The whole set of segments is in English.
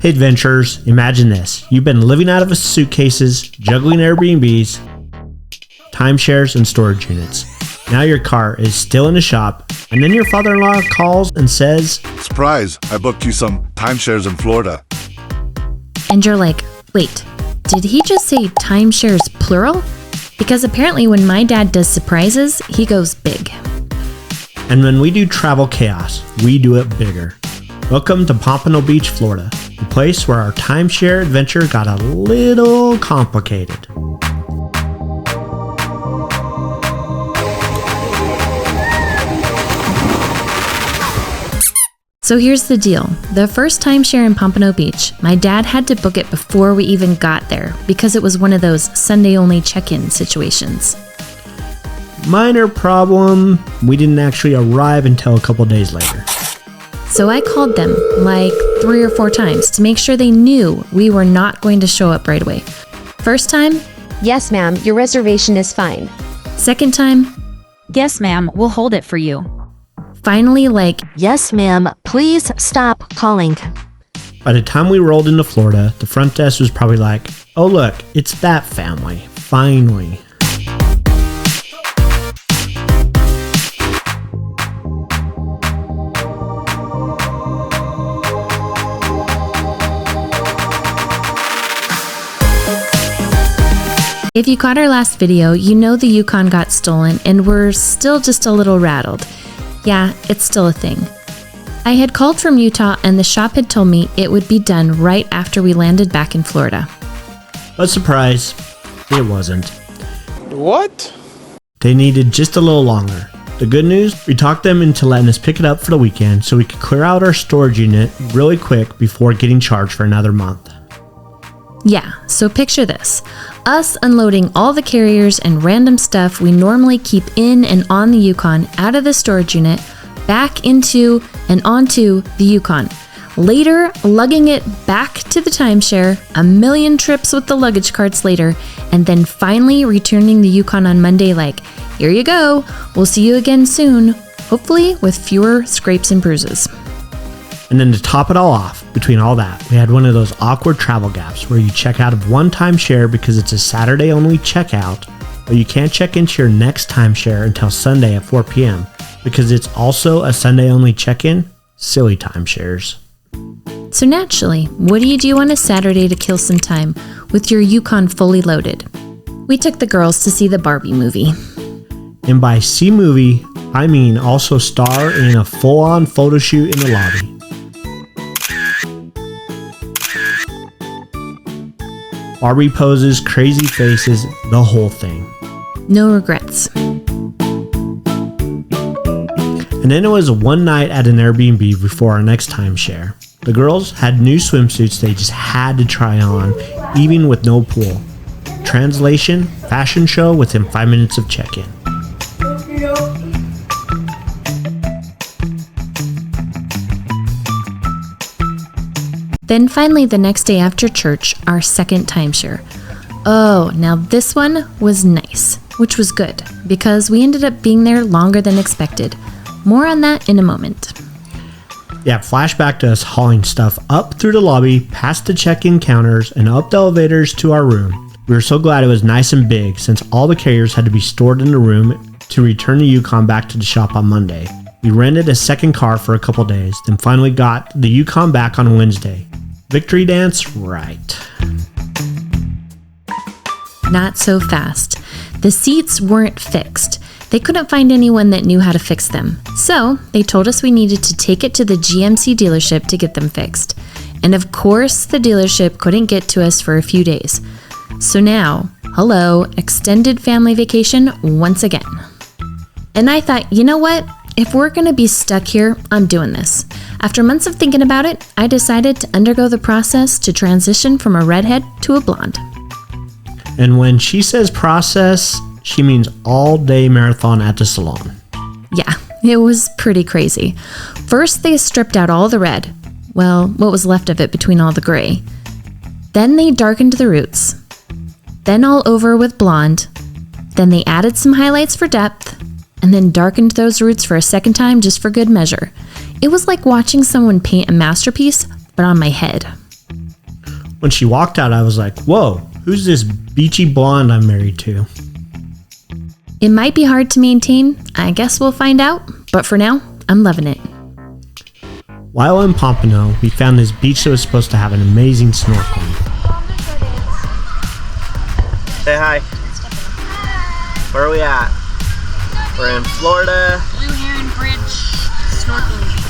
Hey adventurers, imagine this. You've been living out of suitcases, juggling Airbnbs, timeshares, and storage units. Now your car is still in the shop, and then your father-in-law calls and says, "Surprise, I booked you some timeshares in Florida." And you're like, wait, did he just say timeshares plural? Because apparently when my dad does surprises, he goes big. And when we do travel chaos, we do it bigger. Welcome to Pompano Beach, Florida, the place where our timeshare adventure got a little complicated. So here's the deal. The first timeshare in Pompano Beach, my dad had to book it before we even got there because it was one of those Sunday-only check-in situations. Minor problem, we didn't actually arrive until a couple days later. So I called them like 3 or 4 times to make sure they knew we were not going to show up right away. First time, "Yes, ma'am, your reservation is fine." second time, "Yes, ma'am, we'll hold it for you." finally like, "Yes, ma'am, please stop calling." By the time we rolled into Florida, the front desk was probably like, "Oh look, it's that family, finally." if you caught our last video, you know the Yukon got stolen and we're still just a little rattled. Yeah, it's still a thing. I had called from Utah and the shop had told me it would be done right after we landed back in Florida. But surprise, it wasn't. What? They needed just a little longer. The good news, we talked them into letting us pick it up for the weekend so we could clear out our storage unit really quick before getting charged for another month. Yeah, so picture this. Us unloading all the carriers and random stuff we normally keep in and on the Yukon out of the storage unit, back into and onto the Yukon. Later, lugging it back to the timeshare, a million trips with the luggage carts later, and then finally returning the Yukon on Monday like, "Here you go, we'll see you again soon," hopefully with fewer scrapes and bruises. And then to top it all off, between all that, we had one of those awkward travel gaps where you check out of one timeshare because it's a Saturday only checkout, but you can't check into your next timeshare until Sunday at 4 p.m. because it's also a Sunday only check-in. Silly timeshares. So naturally, what do you do on a Saturday to kill some time with your Yukon fully loaded? We took the girls to see the Barbie movie. And by see movie, I mean also star in a full-on photo shoot in the lobby. Barbie poses, crazy faces, the whole thing. No regrets. And then it was one night at an Airbnb before our next timeshare. The girls had new swimsuits they just had to try on, even with no pool. Translation, fashion show within 5 minutes of check-in. Then finally the next day after church, our second timeshare. Oh, now this one was nice, which was good, because we ended up being there longer than expected. More on that in a moment. Yeah, flashback to us hauling stuff up through the lobby, past the check-in counters, and up the elevators to our room. We were so glad it was nice and big since all the carriers had to be stored in the room to return the Yukon back to the shop on Monday. We rented a second car for a couple days, then finally got the Yukon back on Wednesday. Victory dance? Right. Not so fast. The seats weren't fixed. They couldn't find anyone that knew how to fix them. So they told us we needed to take it to the GMC dealership to get them fixed. And of course, the dealership couldn't get to us for a few days. So now, hello, extended family vacation once again. And I thought, you know what? If we're gonna be stuck here, I'm doing this. After months of thinking about it, I decided to undergo the process to transition from a redhead to a blonde. And when she says process, she means all day marathon at the salon. Yeah, it was pretty crazy. First, they stripped out all the red. Well, what was left of it between all the gray. Then they darkened the roots. Then all over with blonde. Then they added some highlights for depth. And then darkened those roots for a second time just for good measure. It was like watching someone paint a masterpiece, but on my head. When she walked out, I was like, whoa, who's this beachy blonde I'm married to? It might be hard to maintain. I guess we'll find out. But for now, I'm loving it. While in Pompano, we found this beach that was supposed to have an amazing snorkeling. Say hi. Where are we at? We're in Florida. Blue Heron Bridge snorkeling beach.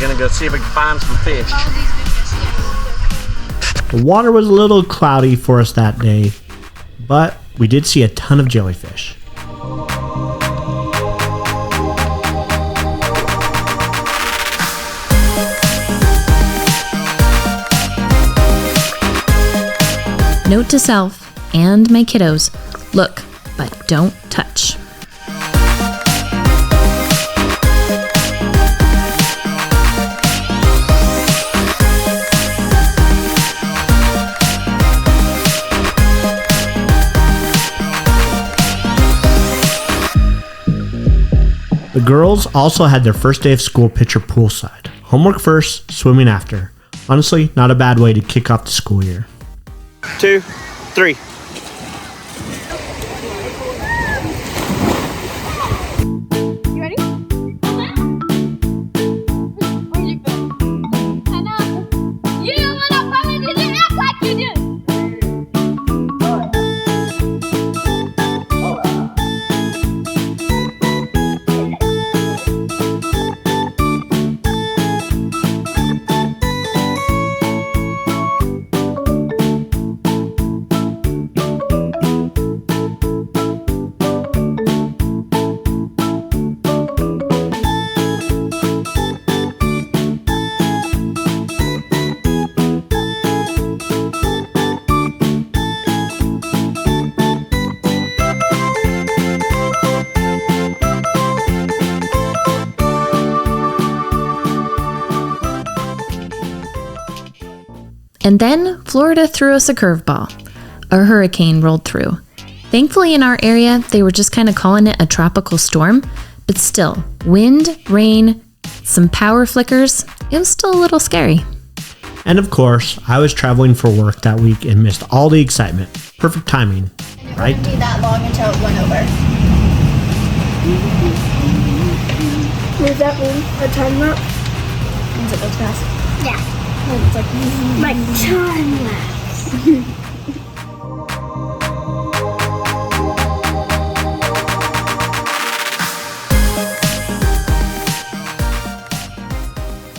Gonna go see if we can find some fish. The water was a little cloudy for us that day, but we did see a ton of jellyfish. Note to self and my kiddos, look, but don't touch. The girls also had their first day of school picture poolside. Homework first, swimming after. Honestly, not a bad way to kick off the school year. 2, 3. You ready? Where'd you go? I know. You didn't want to come in, you didn't act like you did. And then Florida threw us a curveball. A hurricane rolled through. Thankfully in our area, they were just kind of calling it a tropical storm, but still, wind, rain, some power flickers, it was still a little scary. And of course, I was traveling for work that week and missed all the excitement. Perfect timing, right? It wouldn't be that long until it went over. What does that mean? A time lapse? Means it goes fast. Yeah. It's like time lapse.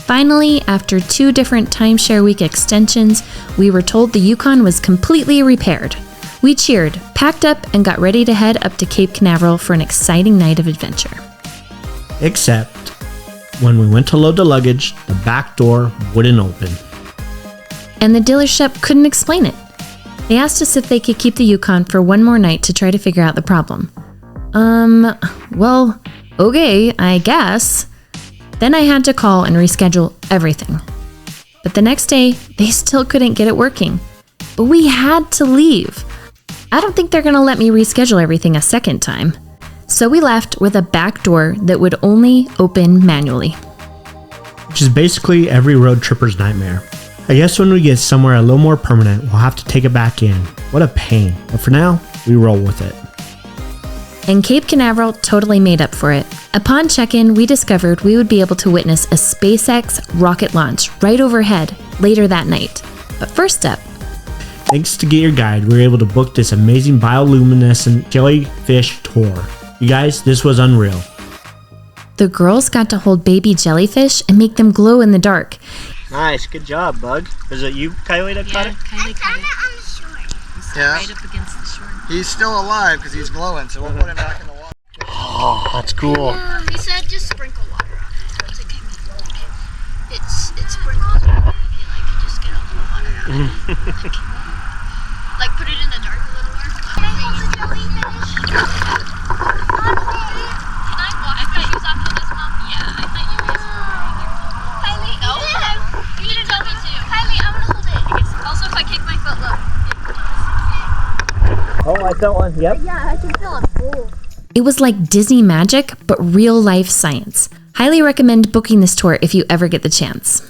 Finally, after 2 different timeshare week extensions, we were told the Yukon was completely repaired. We cheered, packed up, and got ready to head up to Cape Canaveral for an exciting night of adventure. Except, when we went to load the luggage, the back door wouldn't open. And the dealership couldn't explain it. They asked us if they could keep the Yukon for one more night to try to figure out the problem. Well, okay, I guess. Then I had to call and reschedule everything. But the next day, they still couldn't get it working. But we had to leave. I don't think they're gonna let me reschedule everything a second time. So we left with a back door that would only open manually. Which is basically every road tripper's nightmare. I guess when we get somewhere a little more permanent, we'll have to take it back in. What a pain. But for now, we roll with it. And Cape Canaveral totally made up for it. Upon check-in, we discovered we would be able to witness a SpaceX rocket launch right overhead later that night. But first up, Thanks to Get Your Guide, we were able to book this amazing bioluminescent jellyfish tour. You guys, this was unreal. the girls got to hold baby jellyfish and make them glow in the dark. Nice, good job, Bug. Is it you, Kylie, that caught it? Kylie caught it. He's Yeah. right up against the shore. He's still alive because he's glowing, so we'll put him back in the water. Oh, that's cool. He said just sprinkle water on it. I was like, it sprinkles water. Like, you just get a little water out of it. Like, put it in the dark a little more. Can I hold the jellyfish? Can I wash my shoes off of this, Mom? Yeah, I thought you guys were wearing your clothes. Kylie, no. You didn't tell me to. Kylie, I'm gonna hold it. Also, if I kick my foot, look. Oh, I felt one. Yep. Yeah, I can feel it full. It was like Disney magic, but real life science. Highly recommend booking this tour if you ever get the chance.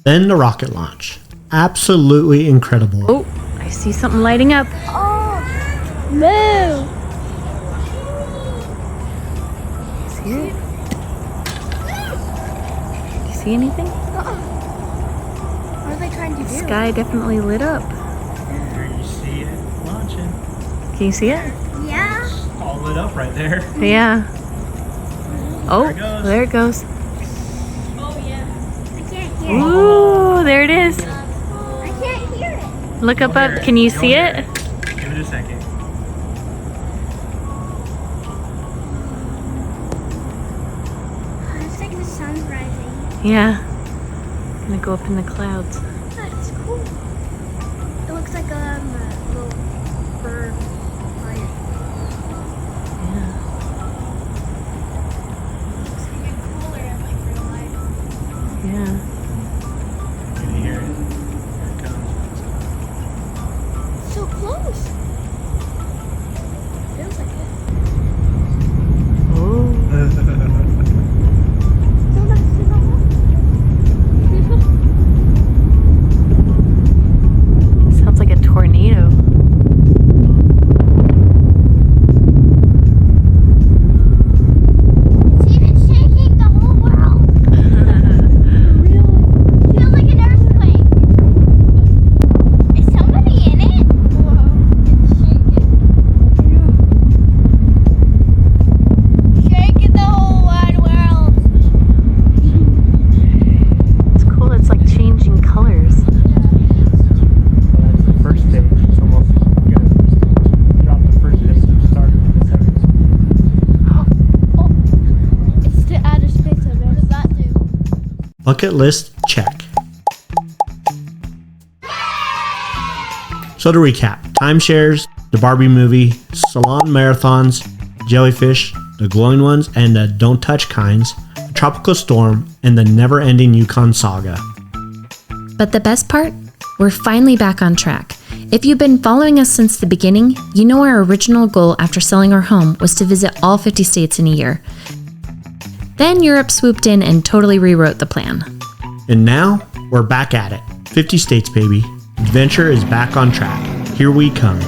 Then the rocket launch. Absolutely incredible. Oh, I see something lighting up. Oh, move. See it? You see anything? What are they trying to do? Sky definitely lit up. There you see it launching. Can you see it? Yeah. All lit up right there. Yeah. Oh, there it goes. Oh yeah. I can't hear it. Ooh, there it is. I can't hear it. Look up. Can you see it? Give it a second. Looks like the sun's rising. Yeah. Gonna go up in the clouds. That's cool. It looks like a little bird flying. Yeah. Looks even cooler in like real life. Yeah. Can you hear it? Here it comes. So close. Feels like it. Oh. Sounds like a tornado. It's even shaking the whole world. Feels like an earthquake. Is somebody in it? Whoa, it's shaking. Shaking the whole wide world. It's cool. It's like changing colors. That's the first stage. It's almost good. Drop the first stage and start with the second stage. It's the outer space of it. What does that do? Bucket list check. So to recap, timeshares, the Barbie movie, salon marathons, Jellyfish, the glowing ones and the don't touch kinds, a tropical storm, and the never-ending Yukon saga. But the best part? We're finally back on track. If you've been following us since the beginning, you know our original goal after selling our home was to visit all 50 states in a year. Then Europe swooped in and totally rewrote the plan. And now, we're back at it. 50 states, baby. Adventure is back on track. Here we come.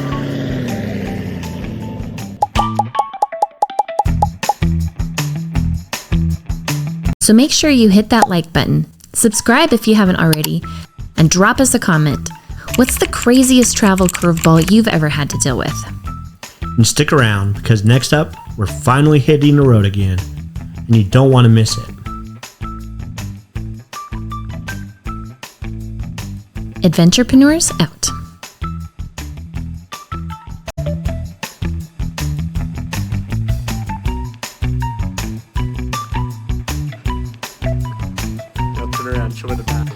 So make sure you hit that like button, subscribe if you haven't already, and drop us a comment. What's the craziest travel curveball you've ever had to deal with? And stick around, because next up, we're finally hitting the road again. And you don't want to miss it. Adventurepreneurs out. Turn around, show me the map.